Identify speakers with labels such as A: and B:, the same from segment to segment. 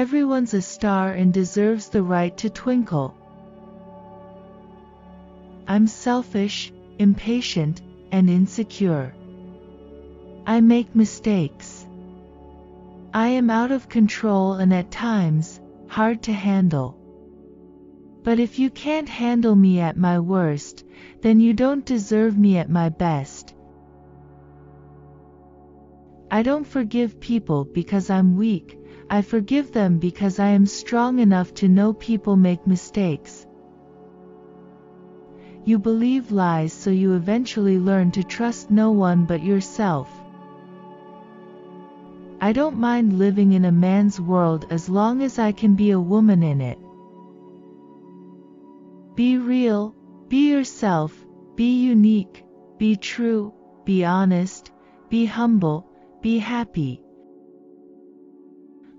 A: Everyone's a star and deserves the right to twinkle. I'm selfish, impatient, and insecure. I make mistakes. I am out of control and at times, hard to handle. But if you can't handle me at my worst, then you don't deserve me at my best. I don't forgive people because I'm weak, I forgive them because I am strong enough to know people make mistakes. You believe lies so you eventually learn to trust no one but yourself. I don't mind living in a man's world as long as I can be a woman in it. Be real, be yourself, be unique, be true, be honest, be humble, be happy.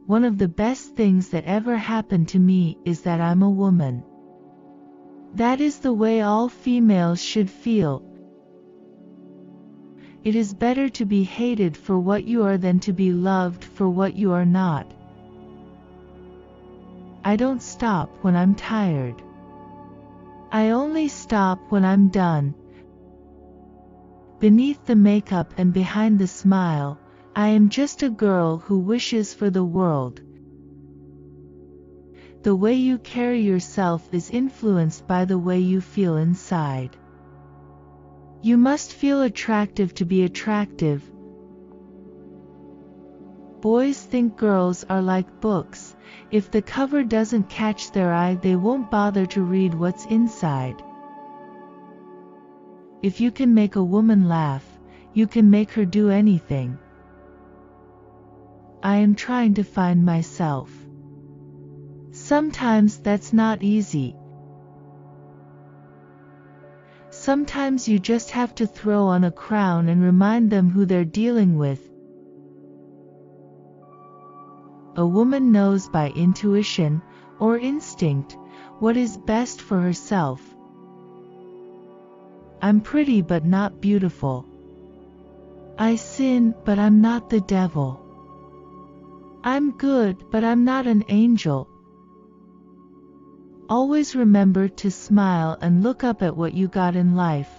A: One of the best things that ever happened to me is that I'm a woman. That is the way all females should feel. It is better to be hated for what you are than to be loved for what you are not. I don't stop when I'm tired. I only stop when I'm done. Beneath the makeup and behind the smile, I am just a girl who wishes for the world. The way you carry yourself is influenced by the way you feel inside. You must feel attractive to be attractive. Boys think girls are like books. If the cover doesn't catch their eye, they won't bother to read what's inside. If you can make a woman laugh, you can make her do anything. I am trying to find myself. Sometimes that's not easy. Sometimes you just have to throw on a crown and remind them who they're dealing with. A woman knows by intuition, or instinct, what is best for herself. I'm pretty but not beautiful. I sin, but I'm not the devil. I'm good, but I'm not an angel. Always remember to smile and look up at what you got in life.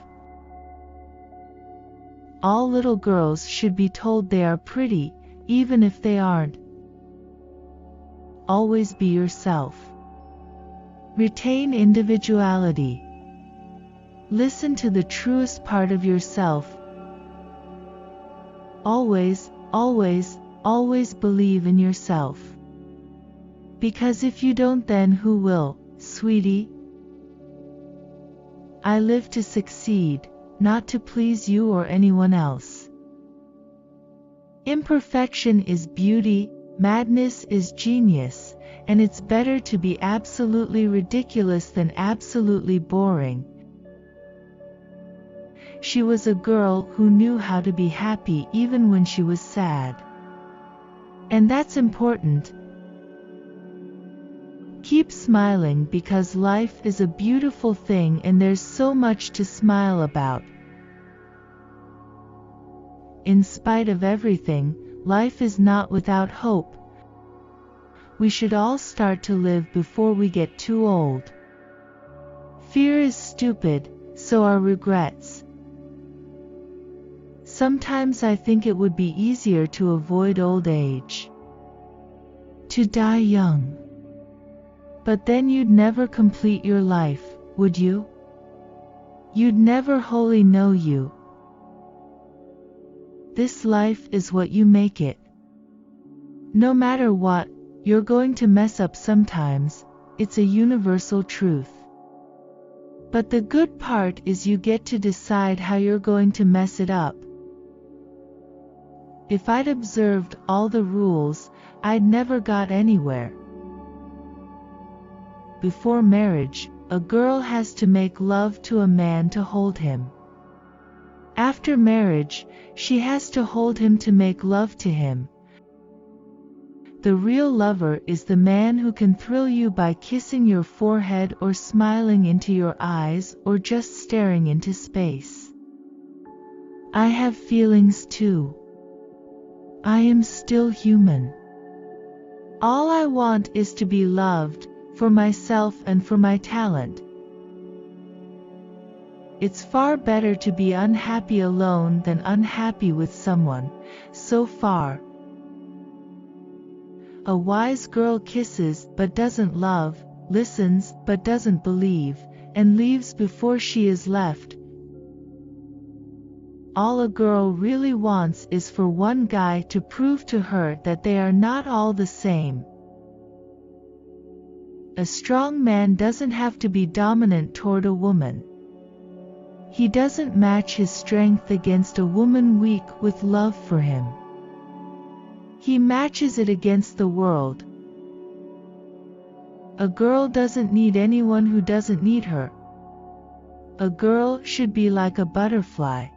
A: All little girls should be told they are pretty, even if they aren't. Always be yourself. Retain individuality. Listen to the truest part of yourself. Always, always, always believe in yourself. Because if you don't, then who will, sweetie? I live to succeed, not to please you or anyone else. Imperfection is beauty, madness is genius, and it's better to be absolutely ridiculous than absolutely boring. She was a girl who knew how to be happy even when she was sad. And that's important. Keep smiling because life is a beautiful thing and there's so much to smile about. In spite of everything, life is not without hope. We should all start to live before we get too old. Fear is stupid, so are regrets. Sometimes I think it would be easier to avoid old age. To die young. But then you'd never complete your life, would you? You'd never wholly know you. This life is what you make it. No matter what, you're going to mess up sometimes, it's a universal truth. But the good part is you get to decide how you're going to mess it up. If I'd observed all the rules, I'd never got anywhere. Before marriage, a girl has to make love to a man to hold him. After marriage, she has to hold him to make love to him. The real lover is the man who can thrill you by kissing your forehead or smiling into your eyes or just staring into space. I have feelings too. I am still human. All I want is to be loved, for myself and for my talent. It's far better to be unhappy alone than unhappy with someone. So far. A wise girl kisses but doesn't love, listens but doesn't believe, and leaves before she is left. All a girl really wants is for one guy to prove to her that they are not all the same. A strong man doesn't have to be dominant toward a woman. He doesn't match his strength against a woman weak with love for him. He matches it against the world. A girl doesn't need anyone who doesn't need her. A girl should be like a butterfly,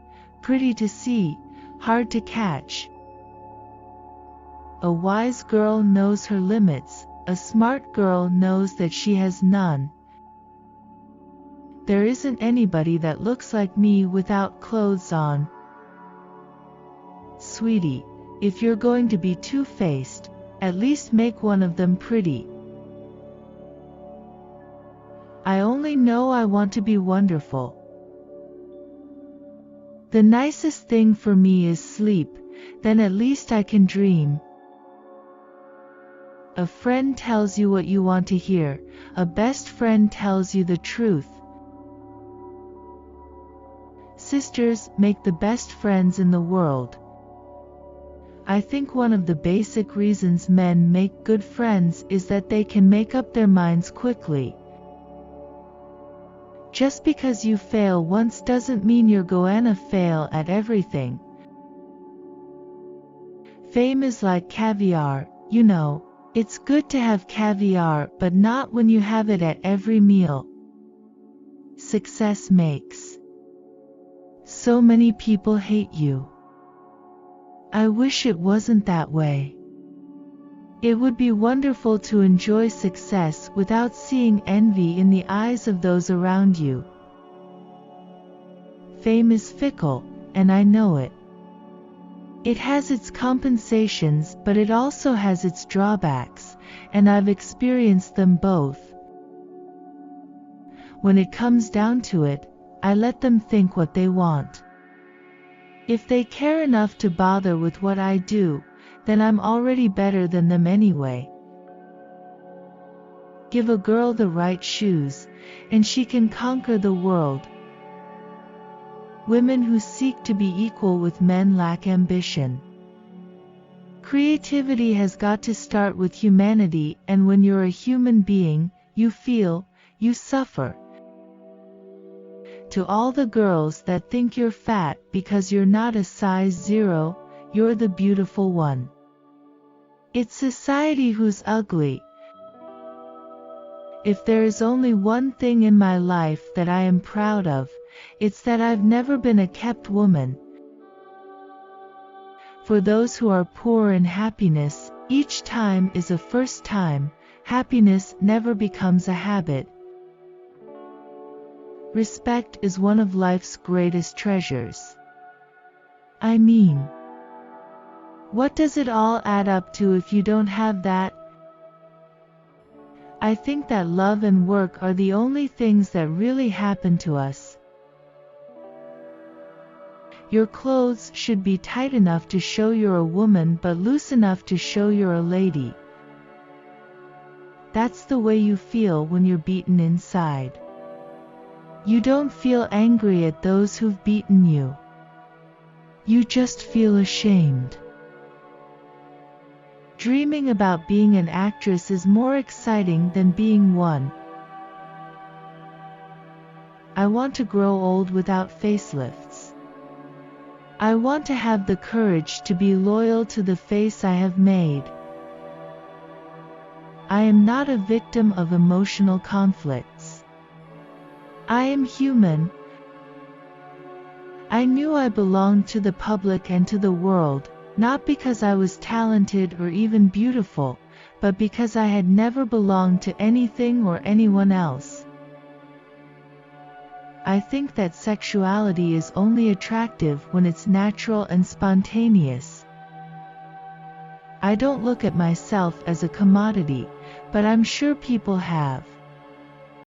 A: pretty to see, hard to catch. A wise girl knows her limits, a smart girl knows that she has none. There isn't anybody that looks like me without clothes on. Sweetie, if you're going to be two-faced, at least make one of them pretty. I only know I want to be wonderful. The nicest thing for me is sleep, then at least I can dream. A friend tells you what you want to hear, a best friend tells you the truth. Sisters make the best friends in the world. I think one of the basic reasons men make good friends is that they can make up their minds quickly. Just because you fail once doesn't mean you're gonna fail at everything. Fame is like caviar, you know. It's good to have caviar, but not when you have it at every meal. Success makes so many people hate you. I wish it wasn't that way. It would be wonderful to enjoy success without seeing envy in the eyes of those around you. Fame is fickle, and I know it. It has its compensations, but it also has its drawbacks, and I've experienced them both. When it comes down to it, I let them think what they want. If they care enough to bother with what I do, then I'm already better than them anyway. Give a girl the right shoes, and she can conquer the world. Women who seek to be equal with men lack ambition. Creativity has got to start with humanity, and when you're a human being, you feel, you suffer. To all the girls that think you're fat because you're not a size 0, you're the beautiful one. It's society who's ugly. If there is only one thing in my life that I am proud of, it's that I've never been a kept woman. For those who are poor in happiness, each time is a first time. Happiness never becomes a habit. Respect is one of life's greatest treasures. I mean, what does it all add up to if you don't have that? I think that love and work are the only things that really happen to us. Your clothes should be tight enough to show you're a woman but loose enough to show you're a lady. That's the way you feel when you're beaten inside. You don't feel angry at those who've beaten you. You just feel ashamed. Dreaming about being an actress is more exciting than being one. I want to grow old without facelifts. I want to have the courage to be loyal to the face I have made. I am not a victim of emotional conflicts. I am human. I knew I belonged to the public and to the world, not because I was talented or even beautiful, but because I had never belonged to anything or anyone else. I think that sexuality is only attractive when it's natural and spontaneous. I don't look at myself as a commodity, but I'm sure people have.